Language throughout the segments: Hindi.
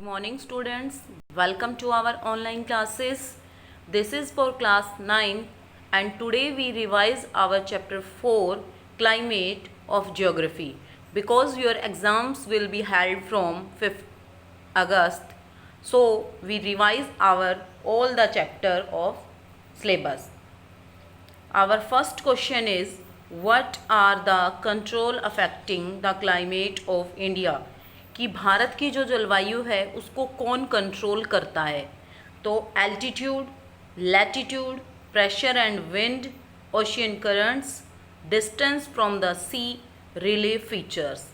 Good morning students, welcome to our online classes. This is for class 9 and today we revise our chapter 4 climate of geography because your exams will be held from 5th August. So we revise our all the chapter of syllabus. Our first question is what are the control affecting the climate of India? कि भारत की जो जलवायु है उसको कौन कंट्रोल करता है? तो altitude, latitude, pressure and wind, ocean currents, distance from the sea, relief features,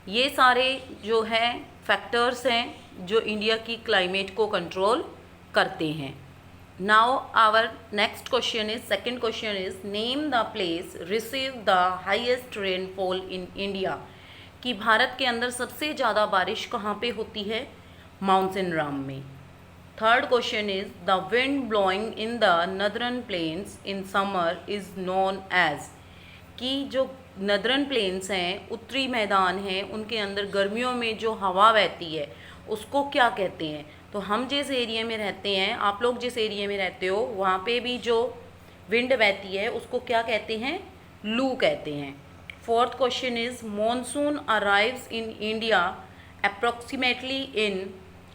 ये सारे जो है फैक्टर्स हैं जो इंडिया की क्लाइमेट को कंट्रोल करते हैं. Now our next question is, second question is, name the place receive the highest rainfall in India. कि भारत के अंदर सबसे ज़्यादा बारिश कहाँ पे होती है? माउंटेन राम में. Third question is the wind blowing in the northern plains in summer is known as. कि जो नदरन प्लेन्स हैं, उत्तरी मैदान हैं, उनके अंदर गर्मियों में जो हवा बहती है उसको क्या कहते हैं? तो हम जिस एरिया में रहते हैं, आप लोग जिस एरिया में रहते हो, वहाँ पे भी जो विंड बहती है उसको क्या कहते हैं? लू कहते हैं. Fourth question is monsoon arrives in India approximately in.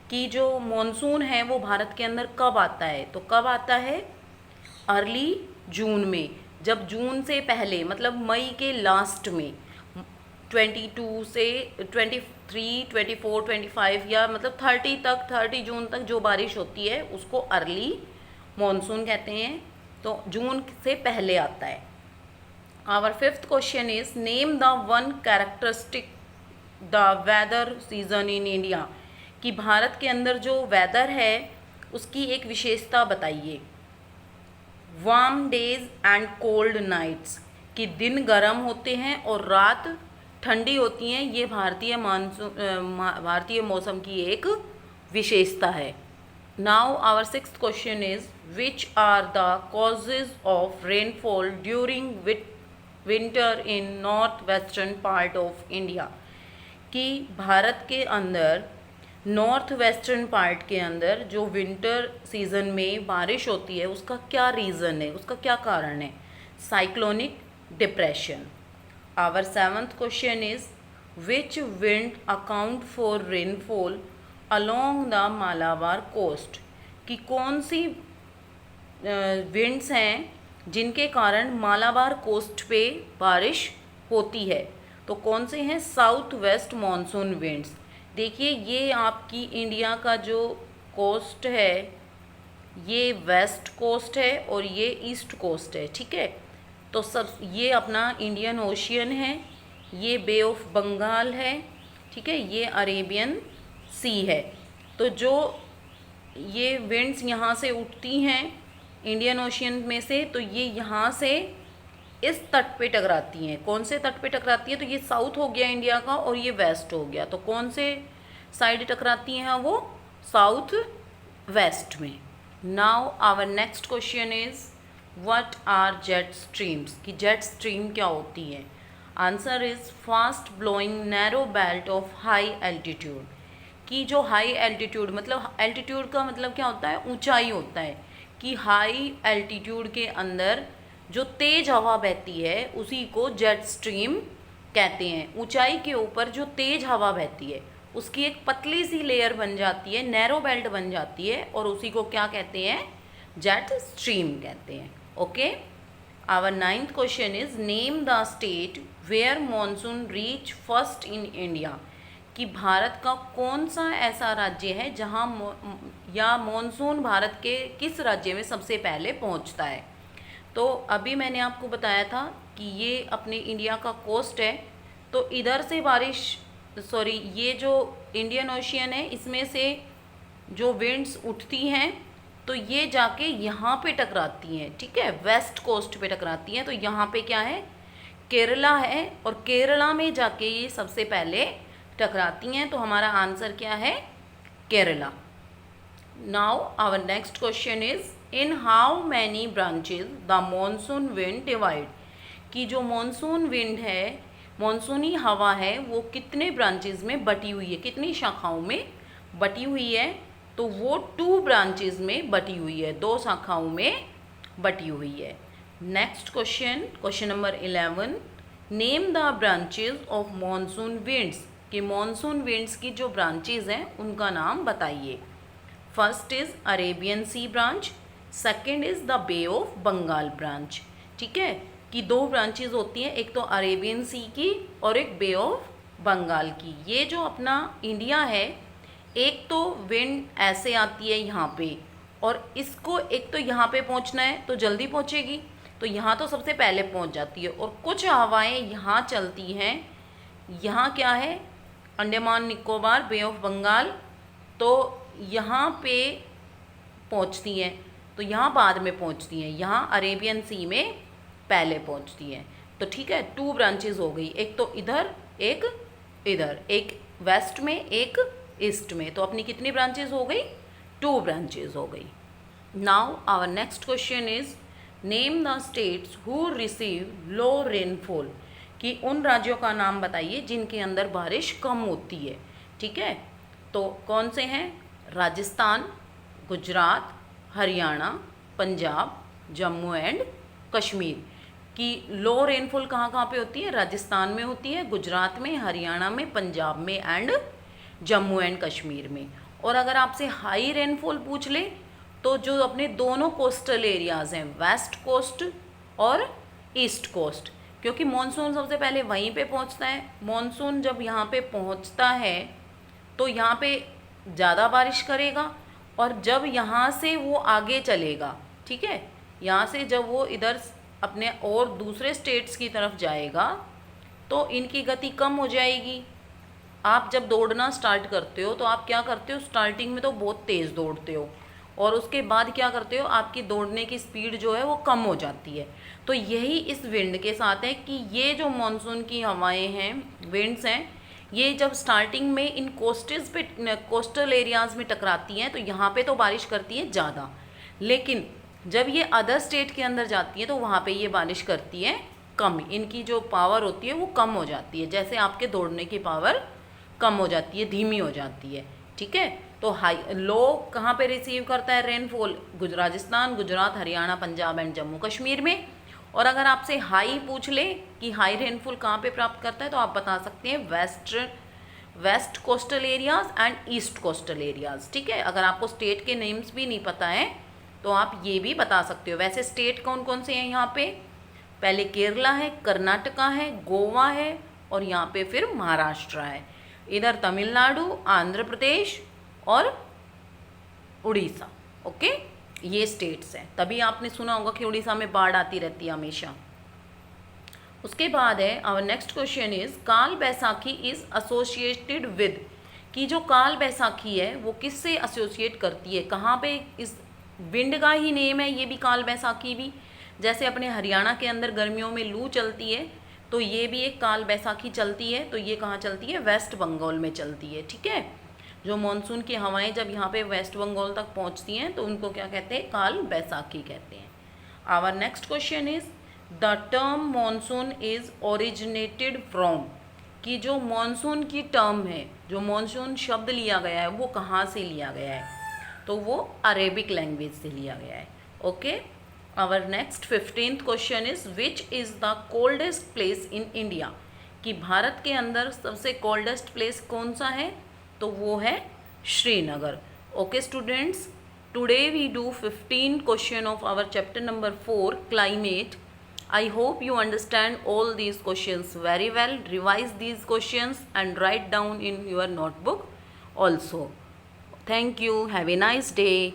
कि जो मॉनसून है वो भारत के अंदर कब आता है? तो कब आता है? अर्ली जून में. जब जून से पहले मतलब मई के लास्ट में 22 से 23, 24, 25 या मतलब 30 तक, 30 जून तक जो बारिश होती है उसको अर्ली मॉनसून कहते हैं. तो जून से पहले आता है. Our fifth question is name the one characteristic the weather season in India. कि भारत के अंदर जो वेदर है उसकी एक विशेषता बताइए. Warm days and cold nights. कि दिन गर्म होते हैं और रात ठंडी होती हैं. ये भारतीय मौसम की एक विशेषता है. Now our sixth question is which are the causes of rainfall during winter in north western part of India. कि भारत के अंदर नॉर्थ वेस्टर्न पार्ट के अंदर जो विंटर सीजन में बारिश होती है उसका क्या रीज़न है, उसका क्या कारण है? Cyclonic depression. Our seventh question is which wind account for rainfall along the Malabar coast. कि कौन सी विंड्स हैं जिनके कारण मालाबार कोस्ट पे बारिश होती है? तो कौन से हैं? South west monsoon winds. देखिए ये आपकी इंडिया का जो कोस्ट है ये वेस्ट कोस्ट है और ये ईस्ट कोस्ट है. ठीक है, तो सब ये अपना इंडियन ओशियन है, ये बे ऑफ बंगाल है, ठीक है, ये अरेबियन सी है. तो जो ये विंड्स यहाँ से उठती हैं इंडियन ओशियन में से, तो ये यहाँ से इस तट पे टकराती हैं. कौन से तट पे टकराती है? तो ये साउथ हो गया इंडिया का और ये वेस्ट हो गया. तो कौन से साइड टकराती हैं? वो साउथ वेस्ट में. Now our next question is what are jet streams. कि जेट स्ट्रीम क्या होती है? Answer is fast blowing narrow belt of high altitude. कि जो हाई एल्टीट्यूड मतलब एल्टीट्यूड का मतलब क्या होता है? ऊंचाई होता है. कि हाई एल्टीट्यूड के अंदर जो तेज हवा बहती है उसी को जेट स्ट्रीम कहते हैं. ऊंचाई के ऊपर जो तेज हवा बहती है उसकी एक पतली सी लेयर बन जाती है, नैरो बेल्ट बन जाती है और उसी को क्या कहते हैं? जेट स्ट्रीम कहते हैं. Okay. Our ninth question is name the state where monsoon reach first in India. कि भारत का कौन सा ऐसा राज्य है जहाँ या मॉनसून भारत के किस राज्य में सबसे पहले पहुँचता है? तो अभी मैंने आपको बताया था कि ये अपने इंडिया का कोस्ट है. तो इधर से ये जो इंडियन ओशियन है इसमें से जो विंड्स उठती हैं तो ये जाके यहाँ पे टकराती हैं. ठीक है, वेस्ट कोस्ट पे टकराती हैं. तो यहाँ पे क्या है? केरला है और केरला में जाके ये सबसे पहले टकराती हैं. तो हमारा आंसर क्या है? Kerala. Now our next question is in how many branches the monsoon wind divide. कि जो मॉनसून विंड है, मॉनसूनी हवा है, वो कितने ब्रांचेज में बटी हुई है, कितनी शाखाओं में बटी हुई है, तो वो 2 ब्रांचेज में बटी हुई है, 2 शाखाओं में बटी हुई है। Next question, question number 11, name the branches of monsoon winds, कि मॉनसून विंड्स की जो ब्रांचेज हैं उनका नाम बताइए। First is Arabian sea branch, second is the bay of Bengal branch. ठीक है, कि 2 ब्रांचेज होती हैं, एक तो अरेबियन सी की और एक बे ऑफ बंगाल की। ये जो अपना इंडिया है, एक तो विंड ऐसे आती है यहाँ पे, और इसको एक तो यहाँ पे पहुँचना है तो जल्दी पहुँचेगी, तो यहाँ तो सबसे पहले पहुँच जाती है, और कुछ हवाएं यहाँ चलती हैं, यहाँ क्या है, अंडमान निकोबार, बे ऑफ बंगाल, तो यहाँ पे पहुँचती हैं, तो यहाँ बाद में पहुँचती हैं, यहाँ अरेबियन सी में पहले पहुँचती हैं। तो ठीक है, 2 ब्रांचेज हो गई, एक तो इधर एक वेस्ट में एक ईस्ट में, तो अपनी कितनी ब्रांचेज हो गई, 2 ब्रांचेज हो गई। Now our next question is name the states who receive low rainfall, कि उन राज्यों का नाम बताइए जिनके अंदर बारिश कम होती है। ठीक है, तो कौन से हैं, राजस्थान, गुजरात, हरियाणा, पंजाब, जम्मू एंड कश्मीर। कि लो रेनफॉल कहाँ पे होती है, राजस्थान में होती है, गुजरात में, हरियाणा में, पंजाब में एंड जम्मू एंड कश्मीर में। और अगर आपसे हाई रेनफॉल पूछ ले तो जो अपने दोनों कोस्टल एरियाज़ हैं, वेस्ट कोस्ट और ईस्ट कोस्ट, क्योंकि मॉनसून सबसे पहले वहीं पे पहुंचता है। मॉनसून जब यहाँ पे पहुंचता है तो यहाँ पे ज़्यादा बारिश करेगा, और जब यहाँ से वो आगे चलेगा, ठीक है, यहाँ से जब वो इधर अपने और दूसरे स्टेट्स की तरफ जाएगा तो इनकी गति कम हो जाएगी। आप जब दौड़ना स्टार्ट करते हो तो आप क्या करते हो, स्टार्टिंग में तो बहुत तेज़ दौड़ते हो, और उसके बाद क्या करते हो, आपकी दौड़ने की स्पीड जो है वो कम हो जाती है। तो यही इस विंड के साथ है कि ये जो मॉनसून की हवाएं हैं, विंड्स हैं, ये जब स्टार्टिंग में इन कोस्टल एरियाज़ में टकराती हैं तो यहाँ पे तो बारिश करती है ज़्यादा, लेकिन जब ये अदर स्टेट के अंदर जाती है तो वहाँ पे ये बारिश करती है कम, इनकी जो पावर होती है वो कम हो जाती है, जैसे आपके दौड़ने की पावर कम हो जाती है, धीमी हो जाती है। ठीक है, तो हाई लो कहाँ पे रिसीव करता है रेनफॉल, राजस्थान, गुजरात, हरियाणा, पंजाब एंड जम्मू कश्मीर में। और अगर आपसे हाई पूछ ले कि हाई रेनफॉल कहाँ पे प्राप्त करता है, तो आप बता सकते हैं west coastal areas and east coastal areas. ठीक है, अगर आपको स्टेट के नेम्स भी नहीं पता है तो आप ये भी बता सकते हो। वैसे स्टेट कौन कौन से हैं यहाँ पे, पहले केरला है, कर्नाटका है, गोवा है, और यहाँ पे फिर महाराष्ट्र है। इधर तमिलनाडु, आंध्र प्रदेश और उड़ीसा। ओके, ये स्टेट्स हैं। तभी आपने सुना होगा कि उड़ीसा में बाढ़ आती रहती है हमेशा। उसके बाद है आवर नेक्स्ट क्वेश्चन इज काल बैसाखी इज एसोसिएटेड विद, कि जो काल बैसाखी है वो किससे एसोसिएट करती है, कहाँ पे, इस विंड का ही नेम है ये भी, काल बैसाखी भी। जैसे अपने हरियाणा के अंदर गर्मियों में लू चलती है तो ये भी एक काल बैसाखी चलती है, तो ये कहाँ चलती है, वेस्ट बंगाल में चलती है। ठीक है, जो मॉनसून की हवाएं जब यहाँ पे वेस्ट बंगाल तक पहुँचती हैं तो उनको क्या कहते हैं, काल बैसाखी कहते हैं। Our next question is the term monsoon is originated from, कि जो मॉनसून की टर्म है, जो मॉनसून शब्द लिया गया है वो कहाँ से लिया गया है, तो वो अरेबिक लैंग्वेज से लिया गया है। Okay, our next 15th question is which is the coldest place in India, कि भारत के अंदर सबसे कोल्डेस्ट प्लेस कौन सा है, तो वो है Srinagar. Okay students, today we do 15 question of our chapter number 4 climate. I hope you understand all these questions very well. Revise these questions and write down in your notebook also. Thank you. Have a nice day.